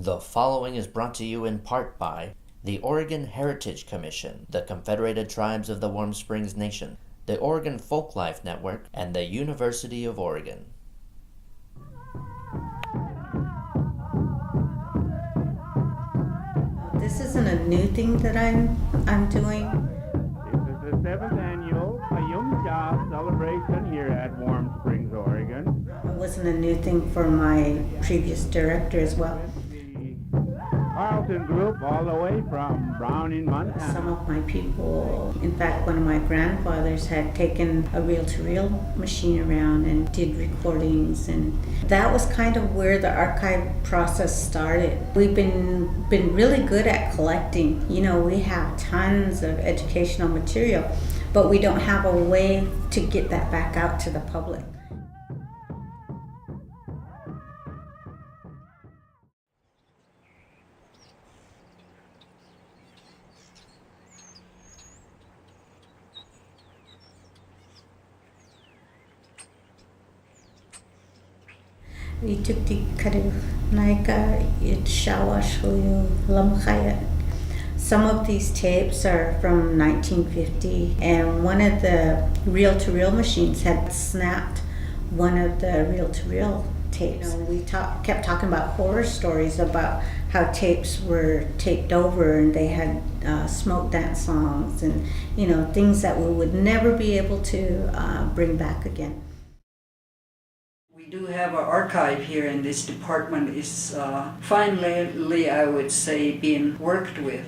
The following is brought to you in part by the Oregon Heritage Commission, the Confederated Tribes of the Warm Springs Nation, the Oregon Folklife Network, and the University of Oregon. This isn't a new thing that I'm doing. This is the 7th annual Ayumja celebration here at Warm Springs, Oregon. It wasn't a new thing for my previous director as well. The Carlton Group all the way from Browning, Montana. Some of my people, in fact, one of my grandfathers had taken a reel-to-reel machine around and did recordings, and that was kind of where the archive process started. We've been really good at collecting. You know, we have tons of educational material, but we don't have a way to get that back out to the public. Itukti kadu naika it shawashuyu lamkhaya. Some of these tapes are from 1950, and one of the reel-to-reel machines had snapped one of the reel-to-reel tapes. You know, we kept talking about horror stories about how tapes were taped over and they had smoke dance songs and, you know, things that we would never be able to bring back again. We do have an archive here, and this department is finally, I would say, being worked with,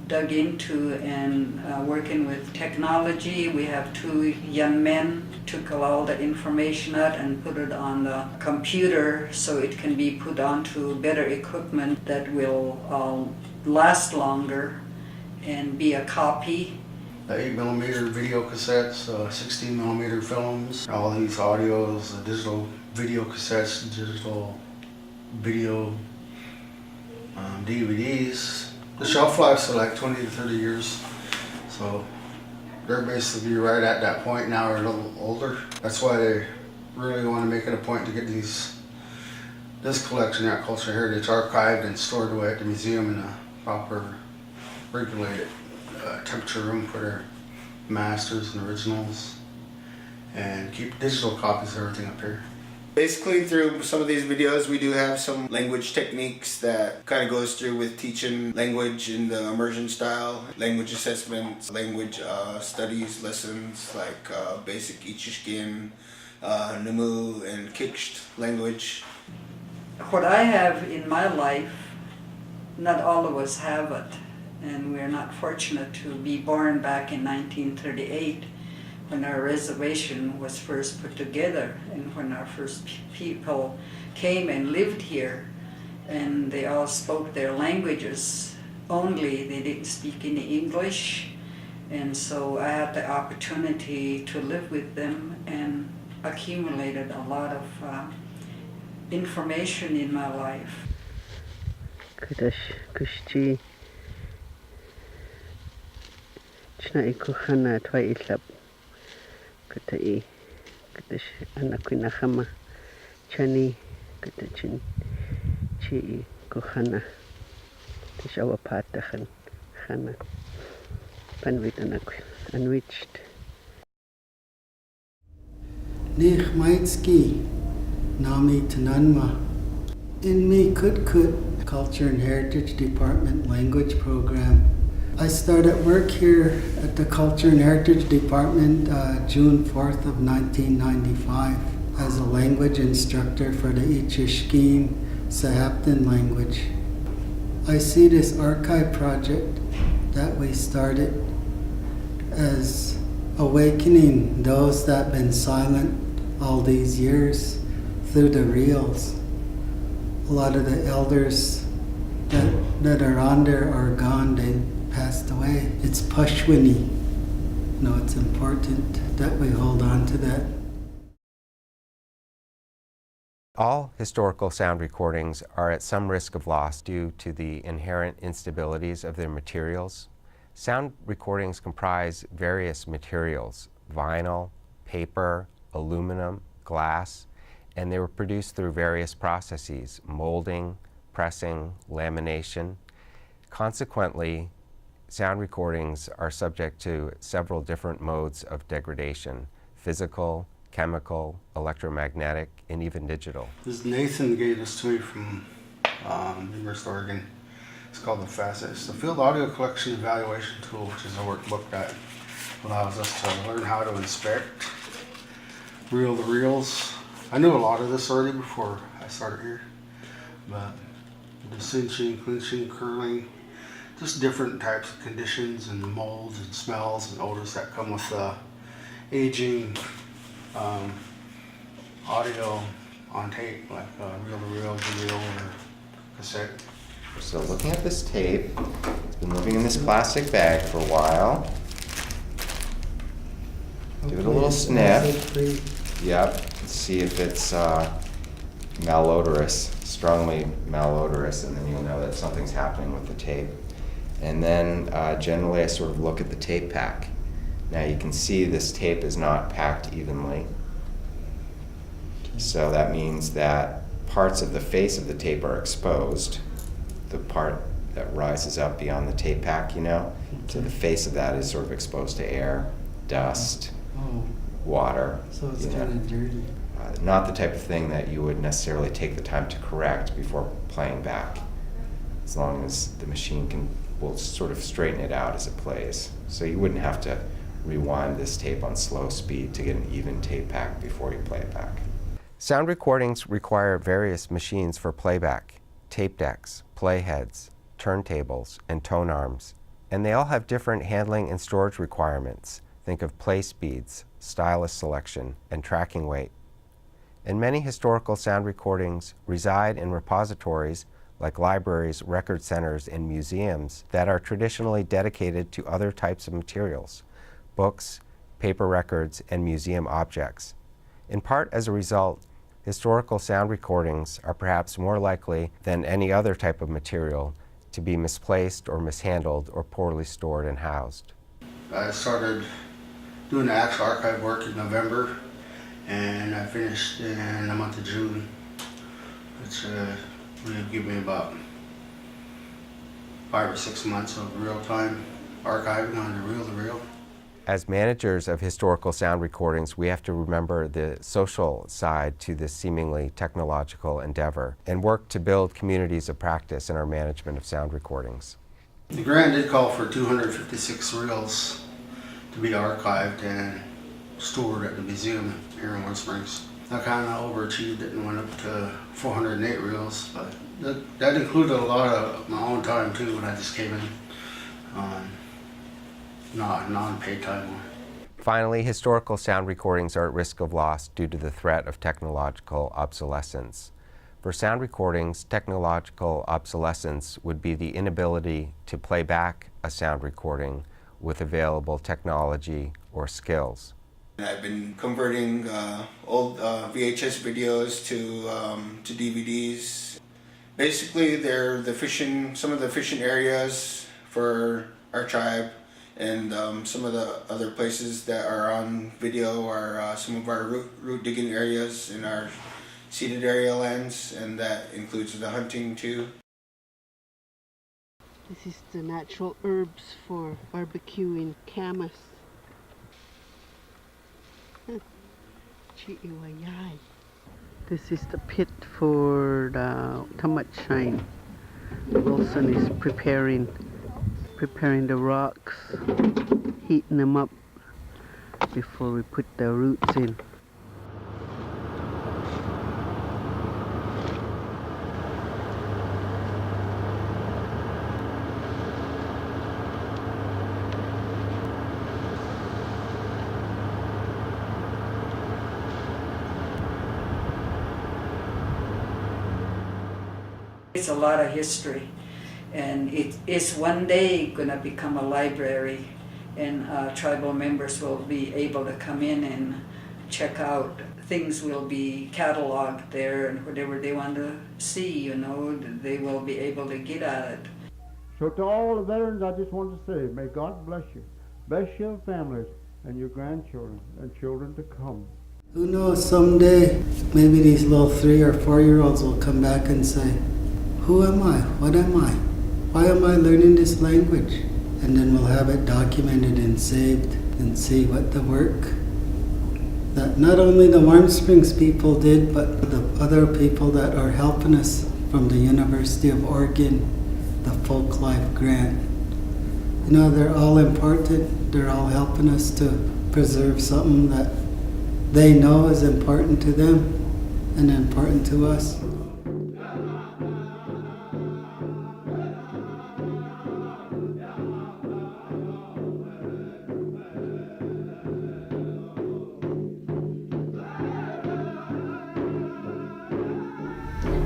dug into, and working with technology. We have two young men took all the information out and put it on the computer so it can be put onto better equipment that will last longer and be a copy. The 8mm video cassettes, 16mm films, all these audios, the digital video cassettes, digital video DVDs. The shelf lives are like 20 to 30 years, so they're basically right at that point now, or a little older. That's why they really want to make it a point to get this collection at Cultural Heritage archived and stored away at the museum in a proper regulated temperature room for their masters and originals, and keep digital copies of everything up here. Basically, through some of these videos, we do have some language techniques that kind of goes through with teaching language in the immersion style, language assessments, language studies lessons like basic Ichishkin, Numu, and Kiksht language. What I have in my life, not all of us have it, and we're not fortunate to be born back in 1938. When our reservation was first put together, and when our first people came and lived here, and they all spoke their languages only, they didn't speak any English, and so I had the opportunity to live with them and accumulated a lot of information in my life. Katai katash anak kinahama chani katachin chi kuhana tishawa patahan hana panwit anak unreached. Nich Maitsky Nami Tananma in me Kutkut Culture and Heritage Department Language Program. I started work here at the Culture and Heritage Department June 4th of 1995 as a language instructor for the Ichishkin Sahaptin language. I see this archive project that we started as awakening those that have been silent all these years through the reels. A lot of the elders that are on there are gone. They passed away. It's Pashwini. No, it's important that we hold on to that. All historical sound recordings are at some risk of loss due to the inherent instabilities of their materials. Sound recordings comprise various materials: vinyl, paper, aluminum, glass, and they were produced through various processes: molding, pressing, lamination. Consequently, sound recordings are subject to several different modes of degradation: physical, chemical, electromagnetic, and even digital. This Nathan gave this to me from University of Oregon. It's called the FACET. It's the Field Audio Collection Evaluation Tool, which is a workbook that allows us to learn how to inspect reel-to-reels. I knew a lot of this already before I started here, but the cinching, clinching, curling, just different types of conditions and molds and smells and odors that come with aging audio on tape, like reel-to-reel, video, or cassette. So looking at this tape, it's been living in this plastic bag for a while. Give it a little sniff. Yep, let's see if it's malodorous, strongly malodorous, and then you'll know that something's happening with the tape. And then generally I sort of look at the tape pack. Now you can see this tape is not packed evenly. So that means that parts of the face of the tape are exposed. The part that rises up beyond the tape pack, you know? So the face of that is sort of exposed to air, dust, water. So it's kind of dirty. Not the type of thing that you would necessarily take the time to correct before playing back, as long as the machine will sort of straighten it out as it plays. So you wouldn't have to rewind this tape on slow speed to get an even tape pack before you play it back. Sound recordings require various machines for playback: tape decks, playheads, turntables, and tone arms. And they all have different handling and storage requirements. Think of play speeds, stylus selection, and tracking weight. And many historical sound recordings reside in repositories like libraries, record centers, and museums that are traditionally dedicated to other types of materials: books, paper records, and museum objects. In part as a result, historical sound recordings are perhaps more likely than any other type of material to be misplaced or mishandled or poorly stored and housed. I started doing the actual archive work in November, and I finished in the month of June, which would give me about 5 or 6 months of real-time archiving on the reel-to-reel. As managers of historical sound recordings, we have to remember the social side to this seemingly technological endeavor and work to build communities of practice in our management of sound recordings. The grant did call for 256 reels to be archived and stored at the museum here in Warm Springs. I kind of overachieved it and went up to 408 reels, but that included a lot of my own time too when I just came in on non-paid time. Finally, historical sound recordings are at risk of loss due to the threat of technological obsolescence. For sound recordings, technological obsolescence would be the inability to play back a sound recording with available technology or skills. I've been converting old VHS videos to DVDs. Basically, they're some of the fishing areas for our tribe, and some of the other places that are on video are some of our root digging areas in our ceded area lands, and that includes the hunting too. This is the natural herbs for barbecuing camas. This is the pit for the tamatchain. Wilson is preparing the rocks, heating them up before we put the roots in. It's a lot of history, and it is one day going to become a library, and tribal members will be able to come in and check out. Things will be cataloged there, and whatever they want to see, they will be able to get at it. So to all the veterans, I just want to say, may God bless you. Bless your families and your grandchildren and children to come. Who knows, someday maybe these little 3 or 4-year-olds will come back and say, who am I? What am I? Why am I learning this language? And then we'll have it documented and saved and see what the work that not only the Warm Springs people did, but the other people that are helping us from the University of Oregon, the Folklife grant. You know, they're all important. They're all helping us to preserve something that they know is important to them and important to us.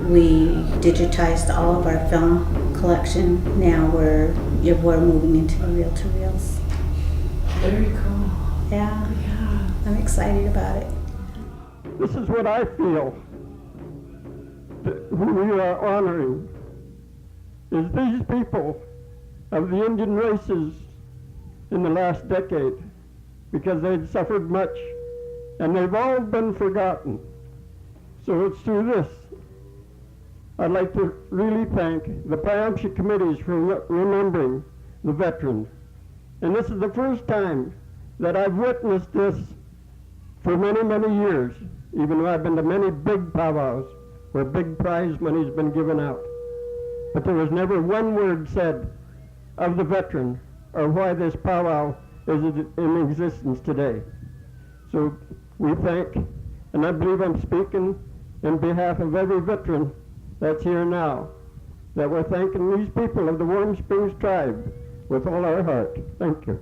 We digitized all of our film collection. Now we're moving into the reel-to-reels. Very cool. Yeah, Yeah. I'm excited about it. This is what I feel, who we are honoring, is these people of the Indian races in the last decade, because they'd suffered much, and they've all been forgotten. So it's through this I'd like to really thank the Payamshi committees for remembering the veterans. And this is the first time that I've witnessed this for many, many years, even though I've been to many big powwows where big prize money's been given out. But there was never one word said of the veteran or why this powwow is in existence today. So we thank, and I believe I'm speaking in behalf of every veteran that's here now, that we're thanking these people of the Warm Springs tribe with all our heart. Thank you.